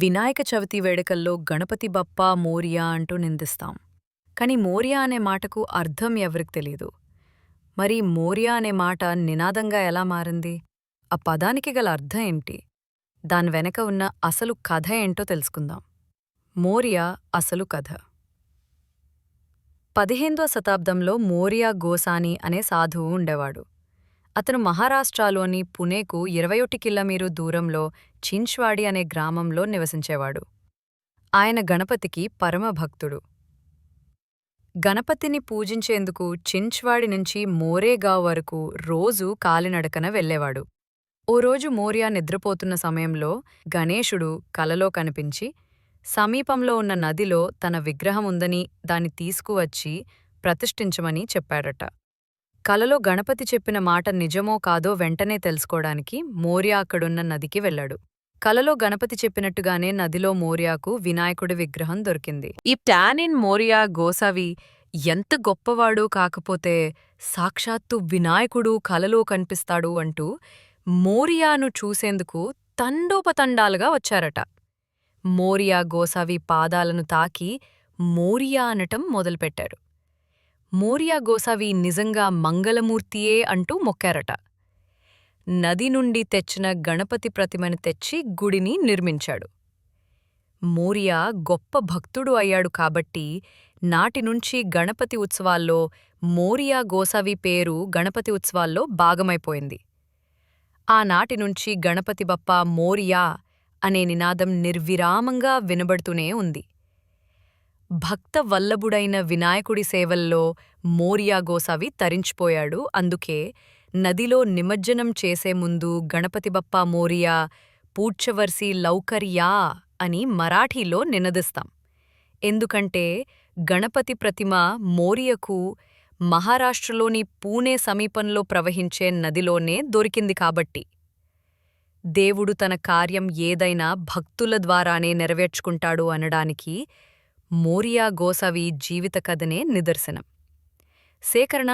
వినాయక చవితి వేడుకల్లో గణపతి బప్పా మోరియా అంటూ నిందిస్తాం. కాని మోరియా అనే మాటకు అర్థం ఎవరికి తెలీదు. మరి మోరియా అనే మాట నినాదంగా ఎలా మారింది? ఆ పదానికి గల అర్థం ఏమిటి? దాని వెనక ఉన్న అసలు కథ ఏంటో తెలుసుకుందాం. మోరియా అసలు కథ 15వ శతాబ్దంలో మోరియా గోసాని అనే సాధువు ఉండేవాడు. అతను మహారాష్ట్రలోని పుణేకు 21 కిలోమీరు దూరంలో చించ్వాడి అనే గ్రామంలో నివసించేవాడు. ఆయన గణపతికి పరమభక్తుడు. గణపతిని పూజించేందుకు చించ్వాడి నుంచి మోరేగావ్ వరకు రోజూ కాలినడకన వెళ్లేవాడు. ఓ రోజు మోరియా నిద్రపోతున్న సమయంలో గణేశుడు కలలో కనిపించి, సమీపంలో ఉన్న నదిలో తన విగ్రహముందని దాన్ని తీసుకువచ్చి ప్రతిష్ఠించమని చెప్పాడట. కలలో గణపతి చెప్పిన మాట నిజమో కాదో వెంటనే తెలుసుకోడానికి మోరియా అక్కడున్న నదికి వెళ్లాడు. కలలో గణపతి చెప్పినట్టుగానే నదిలో మోరియాకు వినాయకుడి విగ్రహం దొరికింది. ఈ టానిన్ మోరియా గోసావి ఎంత గొప్పవాడూ కాకపోతే సాక్షాత్తు వినాయకుడు కలలో కనిపిస్తాడు అంటూ మోరియాను చూసేందుకు తండోపతండాలుగా వచ్చారట. మోరియా గోసావి పాదాలను తాకి మోరియా అనటం మొదలుపెట్టారు. మోరియా గోసావి నిజంగా మంగళమూర్తియే అంటూ మొక్కారట. నది నుండి తెచ్చిన గణపతి ప్రతిమను తెచ్చి గుడిని నిర్మించాడు. మోరియా గొప్ప భక్తుడు అయ్యాడు కాబట్టి నాటినుంచి గణపతి ఉత్సవాల్లో మోరియా గోసావి పేరు గణపతి ఉత్సవాల్లో భాగమైపోయింది. ఆనాటినుంచి గణపతి బప్పా మోరియా అనే నినాదం నిర్విరామంగా వినబడుతూనే ఉంది. భక్త వల్లభుడైన వినాయకుడి సేవల్లో మోరియా గోసావి తరించిపోయాడు. అందుకే నదిలో నిమజ్జనం చేసే ముందు గణపతి బప్పా మోరియా పూడ్చవర్సి లౌకర్యా అని మరాఠీలో నినదిస్తాం. ఎందుకంటే గణపతి ప్రతిమ మోరియకు మహారాష్ట్రలోని పూణే సమీపంలో ప్రవహించే నదిలోనే దొరికింది కాబట్టి. దేవుడు తన కార్యం ఏదైనా భక్తుల ద్వారానే నెరవేర్చుకుంటాడు అనడానికి మోరియా గోసావి జీవిత కథనే నిదర్శనం. సేకరణ